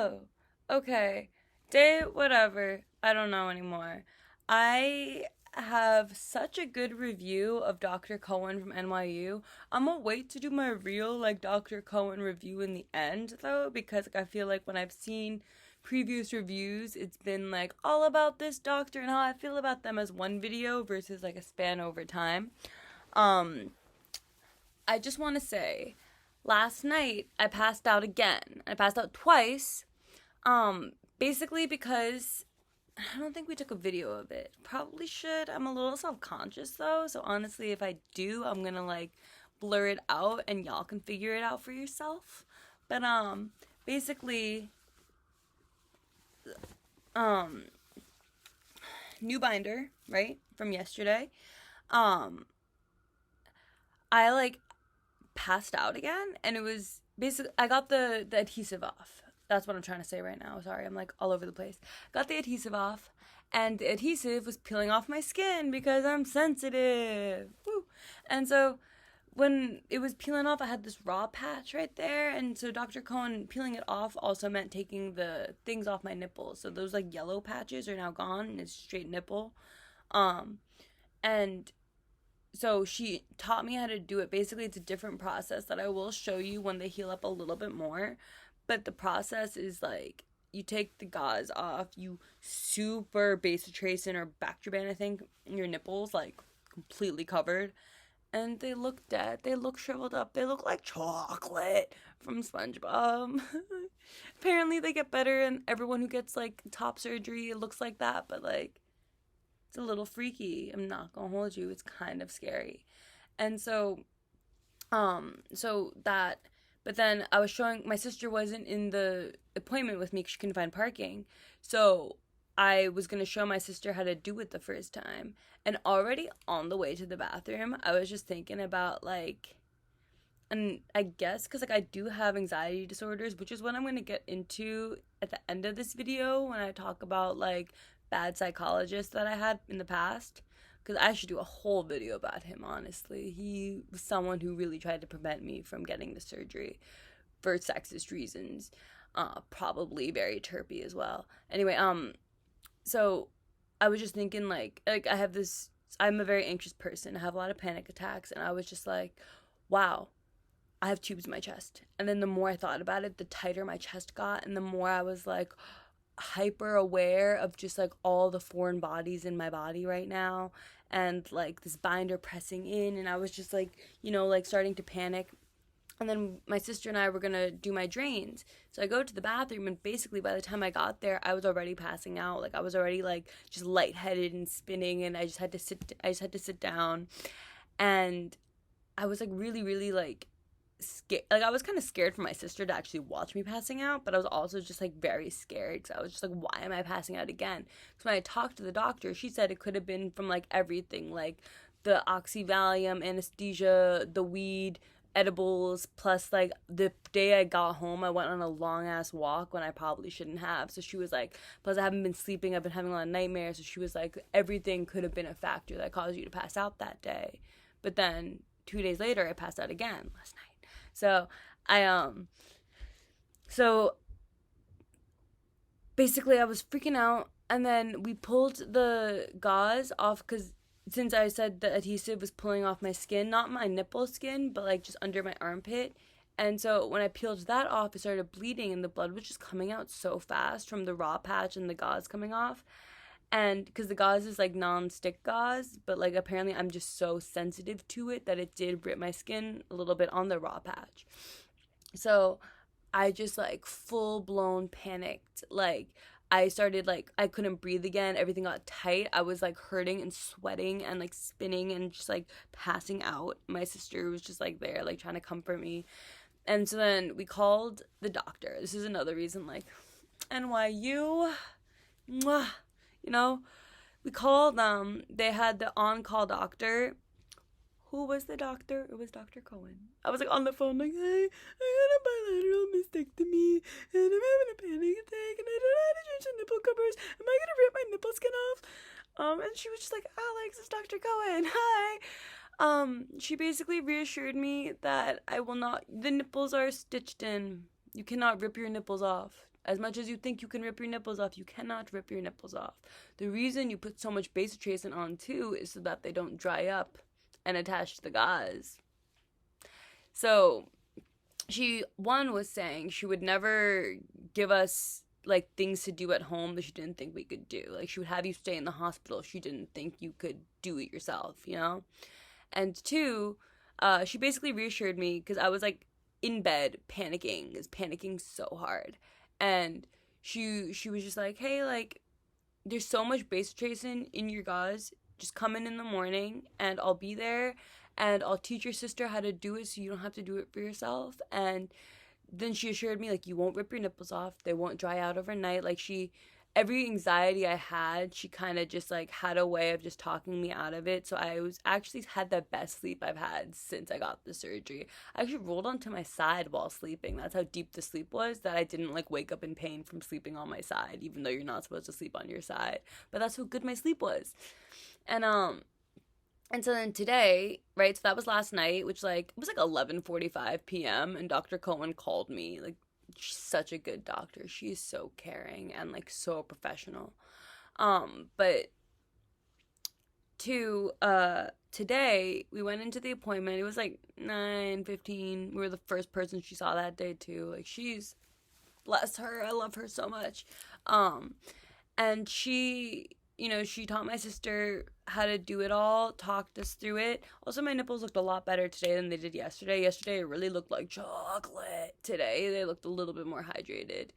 Oh, okay. Day, whatever. I don't know anymore. I have such a good review of Dr. Cohen from NYU. I'm gonna wait to do my real, like, Dr. Cohen review in the end, though, because like, I feel like when I've seen previous reviews, it's been like all about this doctor and how I feel about them as one video versus like a span over time. Um, I just want to say, last night I passed out again. I passed out twice. Basically because I don't think we took a video of it. Probably should. I'm a little self-conscious though, so honestly, if I do, I'm gonna like blur it out and y'all can figure it out for yourself. But basically, um, new binder, right? From yesterday. Um, I like passed out again and it was basically I got the adhesive off. That's what I'm trying to say right now. Sorry, I'm like all over the place. Got the adhesive off and the adhesive was peeling off my skin because I'm sensitive. Woo. And so when it was peeling off, I had this raw patch right there, and so Dr. Cohen peeling it off also meant taking the things off my nipples. So those like yellow patches are now gone, and it's straight nipple. Um, and so she taught me how to do it. Basically, it's a different process that I will show you when they heal up a little bit more. But the process is like you take the gauze off, you super basotrace or Bactroban, I think, in your nipples, like completely covered. And they look dead. They look shriveled up. They look like chocolate from SpongeBob. Apparently, they get better, and everyone who gets like top surgery, it looks like that. But like, it's a little freaky. I'm not gonna hold you. It's kind of scary. And so that, but then I was showing my sister wasn't in the appointment with me because she couldn't find parking. So I was gonna show my sister how to do it the first time. And already on the way to the bathroom, I was just thinking about like, and I guess because like I do have anxiety disorders, which is what I'm gonna get into at the end of this video when I talk about like bad psychologists that I had in the past. Because I should do a whole video about him, honestly. He was someone who really tried to prevent me from getting the surgery for sexist reasons. Probably very terpy as well. Anyway, so I was just thinking like I have this I'm a very anxious person. I have a lot of panic attacks and I was just like, wow, I have tubes in my chest. And then the more I thought about it, the tighter my chest got and the more I was like hyper aware of just like all the foreign bodies in my body right now and like this binder pressing in and I was just like, like starting to panic. And then my sister and I were gonna do my drains. So I go to the bathroom and basically by the time I got there, I was already passing out. Like I was already like just lightheaded and spinning and I just had to sit down. And I was like really, really like scared. Like I was kind of scared for my sister to actually watch me passing out, but I was also just like very scared because I was just like, why am I passing out again? Because when I talked to the doctor, she said it could have been from like everything, like the oxyvalium, anesthesia, the weed, edibles, plus like the day I got home, I went on a long ass walk when I probably shouldn't have. So she was like, plus I haven't been sleeping, I've been having a lot of nightmares. So she was like, everything could have been a factor that caused you to pass out that day. But then 2 days later, I passed out again last night. So I so basically I was freaking out and then we pulled the gauze off cuz since I said the adhesive was pulling off my skin, not my nipple skin, but like just under my armpit. And so when I peeled that off, it started bleeding and the blood was just coming out so fast from the raw patch and the gauze coming off. And because the gauze is like non-stick gauze, but like apparently I'm just so sensitive to it that it did rip my skin a little bit on the raw patch. So I just like full blown panicked. Like I started like I couldn't breathe again. Everything got tight. I was like hurting and sweating and like spinning and just like passing out. My sister was just like there like trying to comfort me. And so then we called the doctor. This is another reason like NYU, mwah, you know, we called they had the on-call doctor. Who was the doctor? It was Dr. Cohen. I was like on the phone like, hey, I got a bilateral mastectomy and I'm having a panic attack and I don't know how to change the nipple covers. Am I gonna rip my nipple skin off? And she was just like, Alex, it's Dr. Cohen. Hi. She basically reassured me that I will not the nipples are stitched in. You cannot rip your nipples off. As much as you think you can rip your nipples off, you cannot rip your nipples off. The reason you put so much basotracin on too is so that they don't dry up and attach to the gauze. So she, one, was saying she would never give us like things to do at home that she didn't think we could do. Like she would have you stay in the hospital if she didn't think you could do it yourself, you know? And two, she basically reassured me because I was like in bed panicking so hard. And she was just like, hey, like, there's so much basotracin in your gauze. Just come in the morning and I'll be there and I'll teach your sister how to do it so you don't have to do it for yourself. And then she assured me, like, you won't rip your nipples off. They won't dry out overnight. Like, every anxiety I had, she kind of just, like, had a way of just talking me out of it. So I was actually had the best sleep I've had since I got the surgery. I actually rolled onto my side while sleeping. That's how deep the sleep was, that I didn't, like, wake up in pain from sleeping on my side, even though you're not supposed to sleep on your side. But that's how good my sleep was. And so then today, right, so that was last night, which, like, it was like 11:45 p.m., and Dr. Cohen called me. Like, she's such a good doctor. She's so caring and, like, so professional. But today, we went into the appointment. It was, like, 9:15. We were the first person she saw that day, too. Like, bless her, I love her so much. And she taught my sister how to do it all, talked us through it. Also, my nipples looked a lot better today than they did yesterday. Yesterday, it really looked like chocolate. Today, they looked a little bit more hydrated.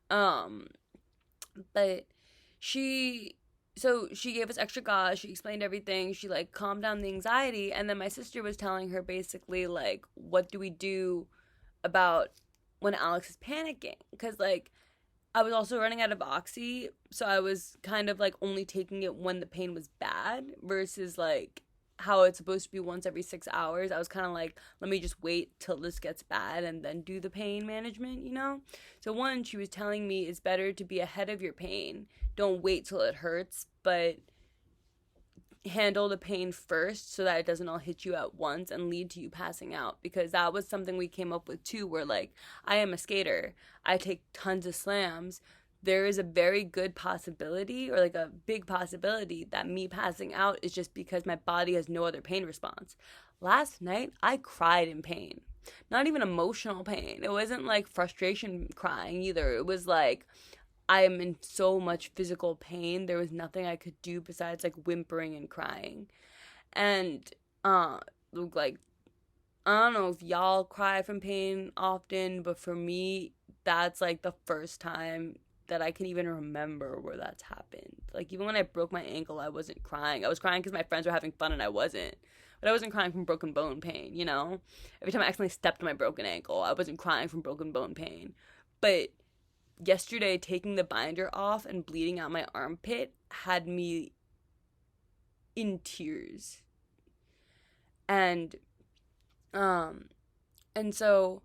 But she gave us extra gauze. She explained everything. She, like, calmed down the anxiety. And then my sister was telling her basically, like, what do we do about when Alex is panicking? Because, like, I was also running out of Oxy, so I was kind of, like, only taking it when the pain was bad versus, like, how it's supposed to be once every 6 hours. I was kind of like, let me just wait till this gets bad and then do the pain management, you know? So one, she was telling me it's better to be ahead of your pain. Don't wait till it hurts, but handle the pain first so that it doesn't all hit you at once and lead to you passing out, because that was something we came up with too, where, like, I am a skater, I take tons of slams. There is a very good possibility, or like a big possibility, that me passing out is just because my body has no other pain response. Last night I cried in pain, not even emotional pain. It wasn't like frustration crying either. It was like, I am in so much physical pain. There was nothing I could do besides, like, whimpering and crying. And, like, I don't know if y'all cry from pain often, but for me, that's, like, the first time that I can even remember where that's happened. Like, even when I broke my ankle, I wasn't crying. I was crying because my friends were having fun and I wasn't. But I wasn't crying from broken bone pain, you know? Every time I accidentally stepped on my broken ankle, I wasn't crying from broken bone pain. But yesterday, taking the binder off and bleeding out my armpit had me in tears. And so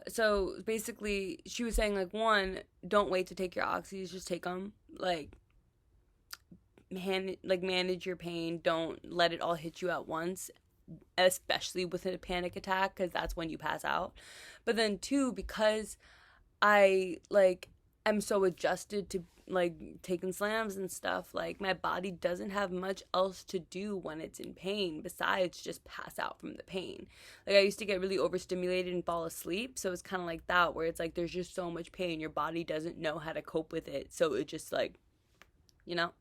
so basically she was saying, like, one, don't wait to take your oxys, just take them. Like, manage your pain. Don't let it all hit you at once, especially with a panic attack, because that's when you pass out. But then two, because I, like, am so adjusted to, like, taking slams and stuff, like, my body doesn't have much else to do when it's in pain besides just pass out from the pain. Like, I used to get really overstimulated and fall asleep, so it's kind of like that, where it's like there's just so much pain, your body doesn't know how to cope with it, so it just, like, you know.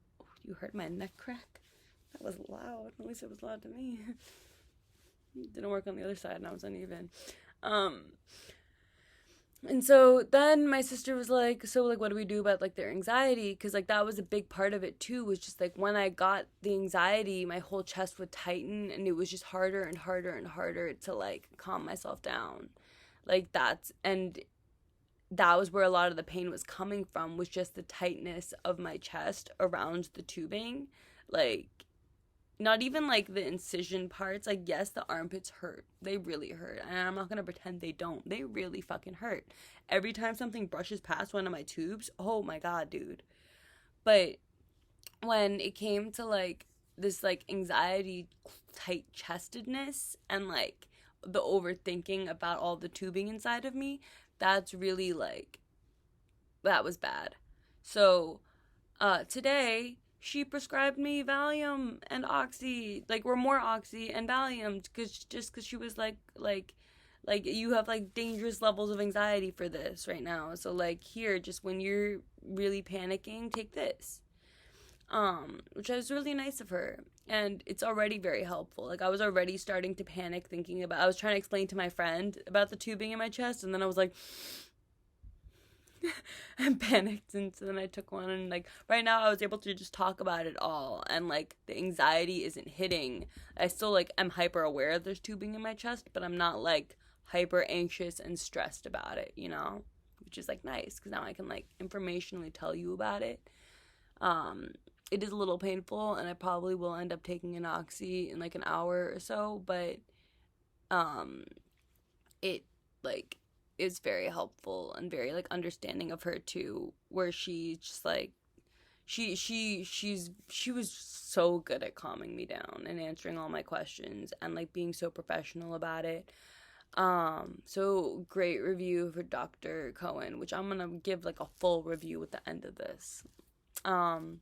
You heard my neck crack? That was loud. At least it was loud to me. It didn't work on the other side and I was uneven. And so then my sister was like, so, like, what do we do about, like, their anxiety? Because, like, that was a big part of it too, was just, like, when I got the anxiety, my whole chest would tighten and it was just harder and harder and harder to, like, calm myself down. Like, that was where a lot of the pain was coming from, was just the tightness of my chest around the tubing. Like, not even, like, the incision parts. Like, yes, the armpits hurt. They really hurt. And I'm not going to pretend they don't. They really fucking hurt. Every time something brushes past one of my tubes, oh my God, dude. But when it came to, like, this, like, anxiety, tight-chestedness, and, like, the overthinking about all the tubing inside of me, that's really like, that was bad. So today she prescribed me Valium and Oxy, like, or more Oxy and Valium, because she was like you have like dangerous levels of anxiety for this right now. So like, here, just when you're really panicking, take this. Which was really nice of her. And it's already very helpful. Like, I was already starting to panic thinking about, I was trying to explain to my friend about the tubing in my chest, and then I was like, I panicked, and so then I took one, and like, right now I was able to just talk about it all, and like, the anxiety isn't hitting. I still like, I'm hyper aware there's tubing in my chest, but I'm not like hyper anxious and stressed about it, you know? Which is like nice, because now I can like informationally tell you about it. Um, it is a little painful, and I probably will end up taking an Oxy in like an hour or so, but um, it like is very helpful and very like understanding of her too, where she just like, she was so good at calming me down and answering all my questions and like being so professional about it. So great review for Dr. Cohen, which I'm gonna give like a full review at the end of this. Um,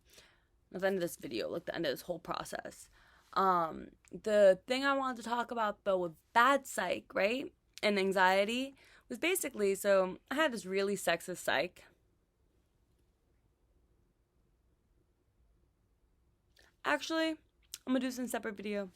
at the end of this video, like the end of this whole process. The thing I wanted to talk about though with bad psych, right? And anxiety was basically, so I had this really sexist psych. Actually, I'm gonna do some separate video.